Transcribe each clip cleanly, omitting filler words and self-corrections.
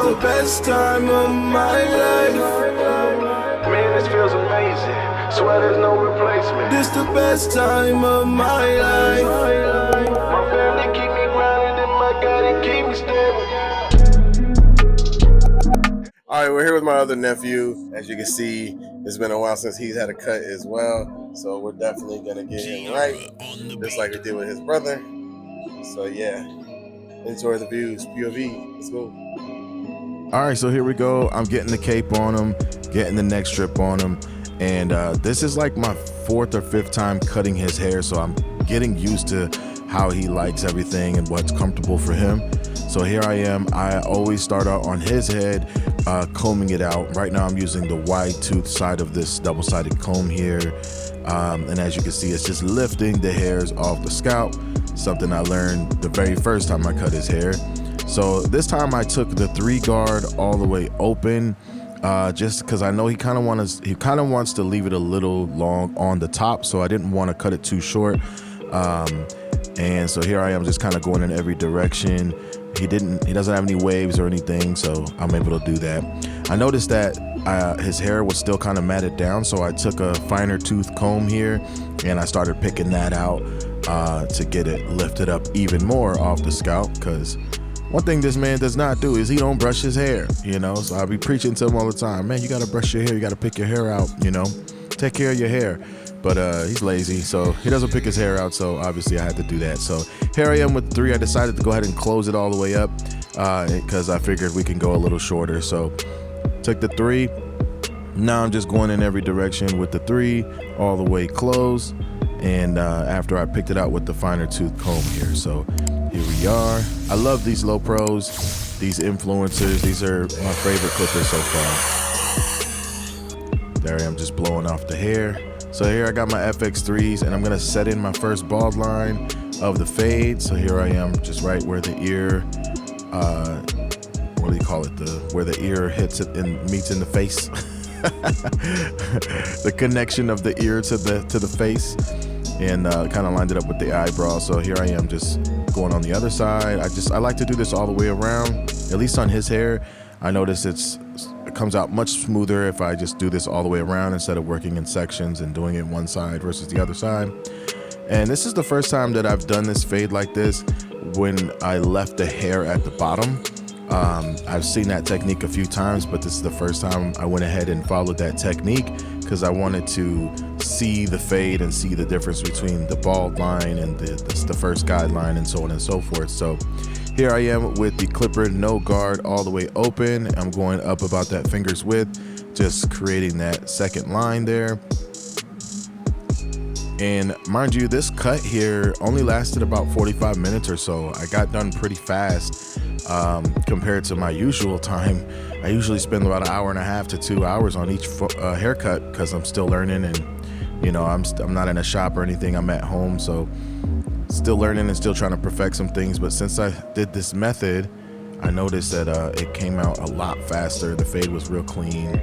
the best time of my life. Man, this feels amazing. Swear there's no replacement. This the best time of my life. My family keep me grounded and my God, it keep me stable. All right, we're here with my other nephew. As you can see, it's been a while since he's had a cut as well. So we're definitely gonna get him right, just like we did with his brother. So yeah, enjoy the views. POV, let's go. All right, so here we go. I'm getting the cape on him, getting the neck strip on him. And this is like my 4th or 5th time cutting his hair. So I'm getting used to how he likes everything and what's comfortable for him. So here I am. I always start out on his head, combing it out. Right now I'm using the wide tooth side of this double-sided comb here. And as you can see, it's just lifting the hairs off the scalp, something I learned the very first time I cut his hair. So this time I took the 3 guard all the way open, just because I know he kind of wants to leave it a little long on the top, so I didn't want to cut it too short. And so here I am, just kind of going in every direction. He doesn't have any waves or anything, so I'm able to do that. I noticed that his hair was still kind of matted down, so I took a finer tooth comb here and I started picking that out to get it lifted up even more off the scalp, because one thing this man does not do is he don't brush his hair, you know. So I'll be preaching to him all the time, man, you gotta brush your hair, you gotta pick your hair out, you know, take care of your hair. But he's lazy, so he doesn't pick his hair out, so obviously I had to do that. So here I am with 3. I decided to go ahead and close it all the way up because I figured we can go a little shorter. So took the 3. Now I'm just going in every direction with the 3 all the way closed. And after I picked it out with the finer tooth comb here. So here we are. I love these low pros, these influencers. These are my favorite clippers so far. There I am, just blowing off the hair. So here I got my FX3s, and I'm gonna set in my first bald line of the fade. So here I am, just right where the ear, what do you call it? Where the ear hits it and meets in the face. The connection of the ear to the face, and kind of lined it up with the eyebrow. So here I am, just going on the other side. I like to do this all the way around. At least on his hair, I notice it comes out much smoother if I just do this all the way around instead of working in sections and doing it one side versus the other side. And this is the first time that I've done this fade like this when I left the hair at the bottom. I've seen that technique a few times, but this is the first time I went ahead and followed that technique because I wanted to see the fade and see the difference between the bald line and the first guideline and so on and so forth. So here I am with the clipper, no guard, all the way open. I'm going up about that finger's width, just creating that second line there. And mind you, this cut here only lasted about 45 minutes or so. I got done pretty fast compared to my usual time. I usually spend about 1.5 to 2 hours on each haircut because I'm still learning, and you know, I'm not in a shop or anything. I'm at home, so still learning and still trying to perfect some things. But since I did this method, I noticed that it came out a lot faster. The fade was real clean.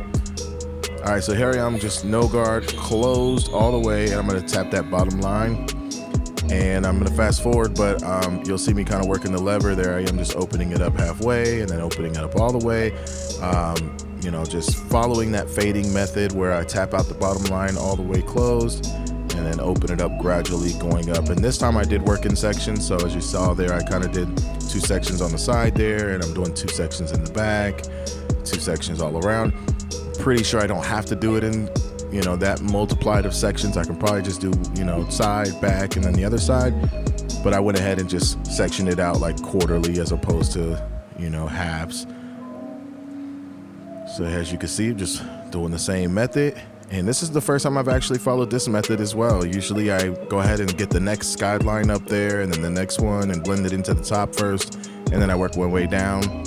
All right, so here I am, just no guard, closed all the way, and I'm gonna tap that bottom line. And I'm gonna fast forward, but you'll see me kind of working the lever there. I am just opening it up halfway and then opening it up all the way. You know, just following that fading method where I tap out the bottom line all the way closed and then open it up gradually going up. And this time I did work in sections. So as you saw there, I kind of did 2 sections on the side there, and I'm doing 2 sections in the back, 2 sections all around. Pretty sure I don't have to do it in, you know, that multiplied of sections. I can probably just do, you know, side, back, and then the other side. But I went ahead and just sectioned it out like quarterly as opposed to, you know, halves. So as you can see, just doing the same method. And this is the first time I've actually followed this method as well. Usually I go ahead and get the next guideline up there and then the next one and blend it into the top first, and then I work my way down.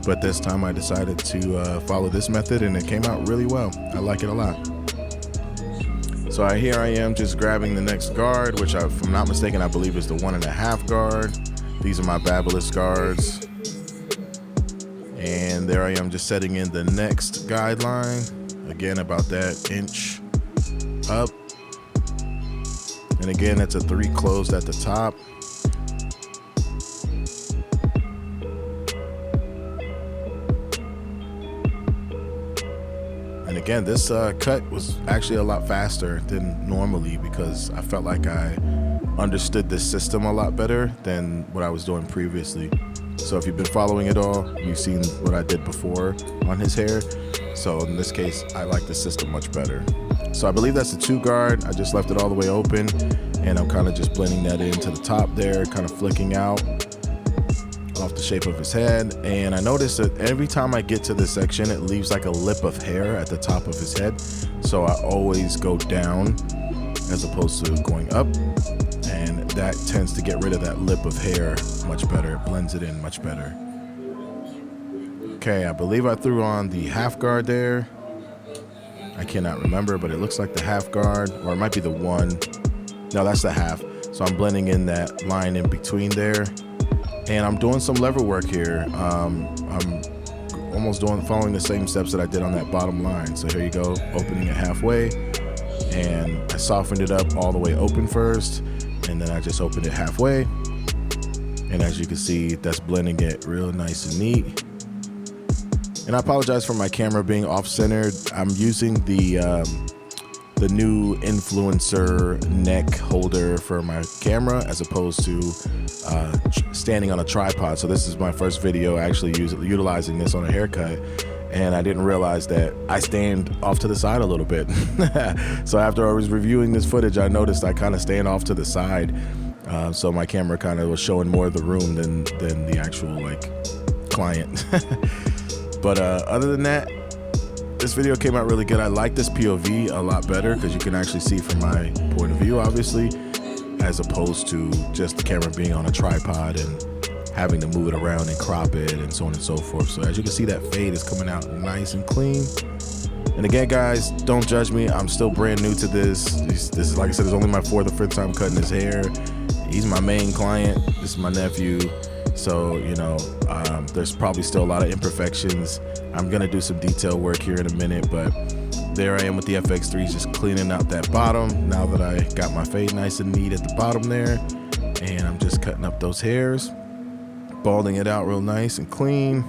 But this time I decided to follow this method, and it came out really well. I like it a lot. So here I am just grabbing the next guard, which if I'm not mistaken, I believe is the 1.5 guard. These are my Babyless guards. And there I am just setting in the next guideline. Again, about that inch up. And again, it's a 3 closed at the top. And again, this cut was actually a lot faster than normally because I felt like I understood this system a lot better than what I was doing previously. So if you've been following it all, you've seen what I did before on his hair. So in this case, I like the system much better. So I believe that's the 2 guard. I just left it all the way open, and I'm kind of just blending that into the top there, kind of flicking out off the shape of his head. And I noticed that every time I get to this section, it leaves like a lip of hair at the top of his head. So I always go down as opposed to going up. And that tends to get rid of that lip of hair much better. It blends it in much better. Okay, I believe I threw on the half guard there. I cannot remember, but it looks like the half guard, or it might be the 1. No, that's the half. So I'm blending in that line in between there. And I'm doing some lever work here. I'm almost following the same steps that I did on that bottom line. So here you go, opening it halfway. And I softened it up all the way open first. And then I just opened it halfway. And as you can see, that's blending it real nice and neat. And I apologize for my camera being off-centered. I'm using the new influencer neck holder for my camera as opposed to standing on a tripod. So this is my first video actually utilizing this on a haircut. And I didn't realize that I stand off to the side a little bit. So after I was reviewing this footage, I noticed I kind of stand off to the side. So my camera kind of was showing more of the room than the actual like client. But other than that, this video came out really good. I like this POV a lot better because you can actually see from my point of view, obviously, as opposed to just the camera being on a tripod and having to move it around and crop it and so on and so forth. So as you can see, that fade is coming out nice and clean. And again, guys, don't judge me. I'm still brand new to this. This is, like I said, it's only my 4th or 5th time cutting his hair. He's my main client. This is my nephew. So, you know, there's probably still a lot of imperfections. I'm gonna do some detail work here in a minute, but there I am with the FX3, just cleaning out that bottom now that I got my fade nice and neat at the bottom there. And I'm just cutting up those hairs, balding it out real nice and clean.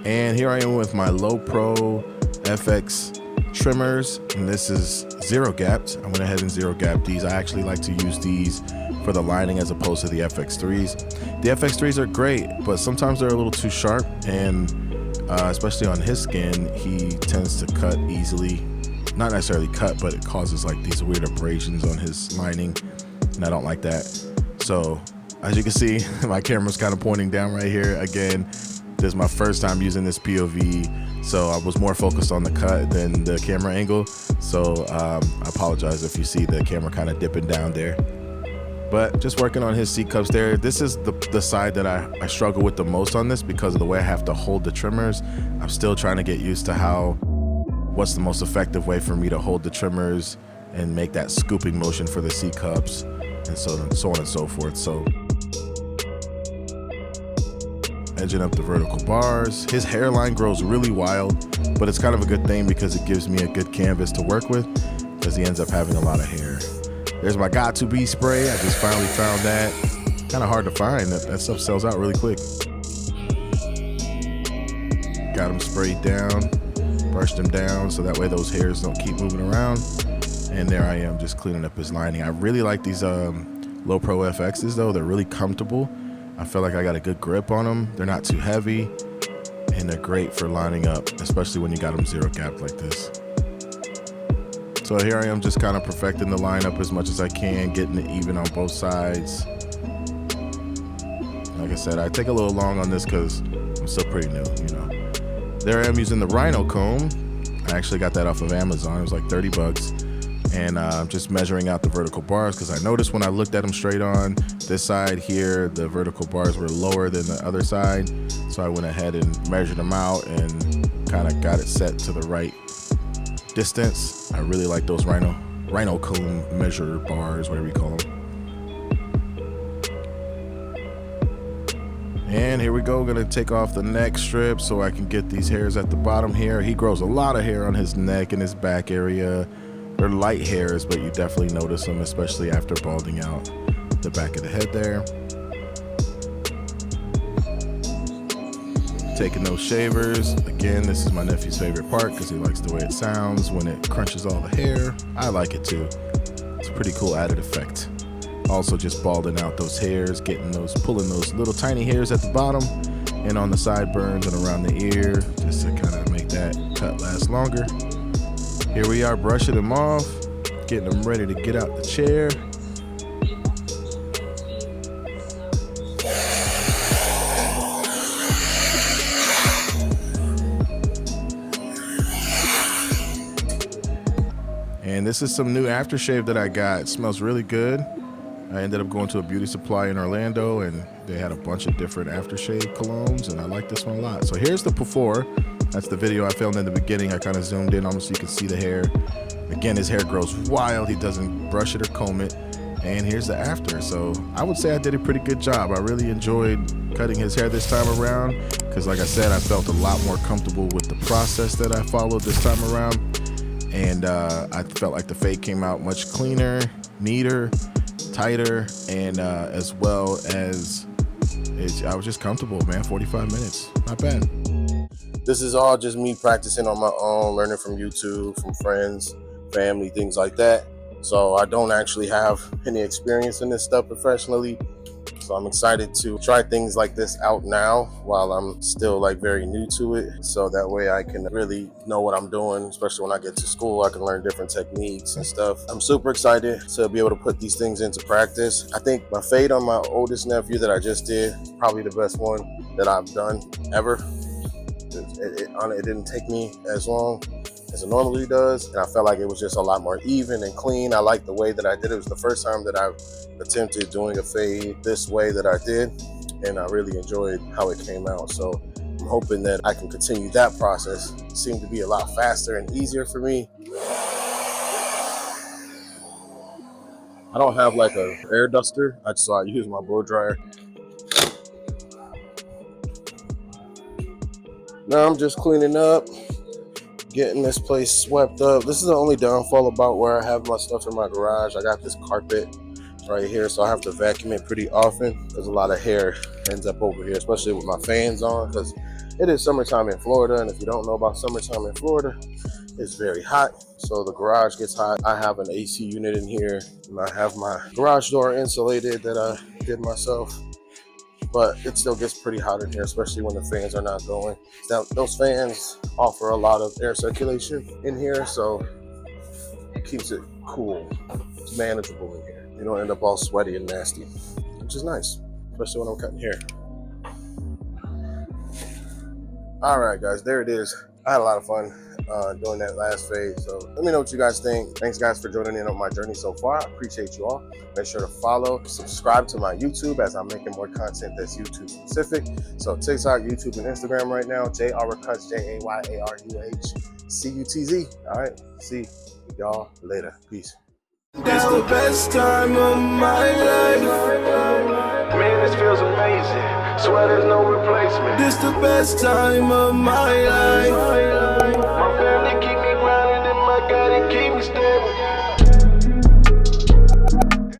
And here I am with my low pro FX trimmers, and this is 0 gapped. I went ahead and 0 gapped these. I actually like to use these for the lining as opposed to the FX3s. The FX3s are great, but sometimes they're a little too sharp, and especially on his skin, he tends to cut easily. Not necessarily cut, but it causes like these weird abrasions on his lining, and I don't like that. So as you can see, my camera's kind of pointing down right here. Again, this is my first time using this POV, so I was more focused on the cut than the camera angle. So I apologize if you see the camera kind of dipping down there. But just working on his C cups there. This is the side that I struggle with the most on this because of the way I have to hold the trimmers. I'm still trying to get used to what's the most effective way for me to hold the trimmers and make that scooping motion for the C cups and so on and so forth. So edging up the vertical bars. His hairline grows really wild, but it's kind of a good thing because it gives me a good canvas to work with because he ends up having a lot of hair. There's my Got2b spray. I just finally found that. Kind of hard to find. That stuff sells out really quick. Got him sprayed down, brushed him down so that way those hairs don't keep moving around. And there I am just cleaning up his lining. I really like these low pro FXs though. They're really comfortable. I feel like I got a good grip on them. They're not too heavy and they're great for lining up, especially when you got them 0 gap like this. So here I am just kind of perfecting the lineup as much as I can, getting it even on both sides. Like I said, I take a little long on this because I'm still pretty new, you know. There I am using the Rhino comb. I actually got that off of Amazon. It was like 30 bucks. And just measuring out the vertical bars because I noticed when I looked at them straight on this side here, the vertical bars were lower than the other side. So I went ahead and measured them out and kind of got it set to the right distance. I really like those Rhino comb measure bars, whatever you call them. And here we go, gonna take off the neck strip so I can get these hairs at the bottom here. He grows a lot of hair on his neck and his back area. They're light hairs, but you definitely notice them, especially after balding out the back of the head there. taking those shavers. Again, this is my nephew's favorite part because he likes the way it sounds when it crunches all the hair. I like it too. It's a pretty cool added effect. Also just balding out those hairs, pulling those little tiny hairs at the bottom and on the sideburns and around the ear, just to kind of make that cut last longer. Here we are brushing them off, getting them ready to get out the chair. And this is some new aftershave that I got. It smells really good. I ended up going to a beauty supply in Orlando and they had a bunch of different aftershave colognes and I like this one a lot. So here's the before. That's the video I filmed in the beginning. I kind of zoomed in almost so you can see the hair. Again, his hair grows wild. He doesn't brush it or comb it. And here's the after. So I would say I did a pretty good job. I really enjoyed cutting his hair this time around because like I said, I felt a lot more comfortable with the process that I followed this time around. And I felt like the fade came out much cleaner, neater, tighter, and as well as I was just comfortable, man. 45 minutes, not bad. This is all just me practicing on my own, learning from YouTube, from friends, family, things like that. So I don't actually have any experience in this stuff professionally. So I'm excited to try things like this out now while I'm still like very new to it. So that way I can really know what I'm doing, especially when I get to school, I can learn different techniques and stuff. I'm super excited to be able to put these things into practice. I think my fade on my oldest nephew that I just did, probably the best one that I've done ever. It didn't take me as long as it normally does, and I felt like it was just a lot more even and clean. I liked the way that I did it. It was the first time that I've attempted doing a fade this way that I did, and I really enjoyed how it came out. So I'm hoping that I can continue that process. It seemed to be a lot faster and easier for me. I don't have like a air duster, so I use my blow dryer. Now I'm just cleaning up, getting this place swept up. This is the only downfall about where I have my stuff in my garage. I got this carpet right here, so I have to vacuum it pretty often because a lot of hair ends up over here, especially with my fans on, because it is summertime in Florida, and if you don't know about summertime in Florida, it's very hot, so the garage gets hot. I have an AC unit in here, and I have my garage door insulated that I did myself. But it still gets pretty hot in here, especially when the fans are not going. Now, those fans offer a lot of air circulation in here, so it keeps it cool. It's manageable in here. You don't end up all sweaty and nasty, which is nice, especially when I'm cutting hair. All right, guys, there it is. I had a lot of fun doing that last fade. So let me know what you guys think. Thanks, guys, for joining in on my journey so far. I appreciate you all. Make sure to follow, subscribe to my YouTube as I'm making more content that's YouTube specific. So TikTok, YouTube, and Instagram right now. JayArUhCutz, JayArUhCutz. All right, see y'all later. Peace. It's the best time of my life. Man, this feels amazing. Swear there's no replacement. This the best time of my life. My family keep me grounded and my God, it keep me stable.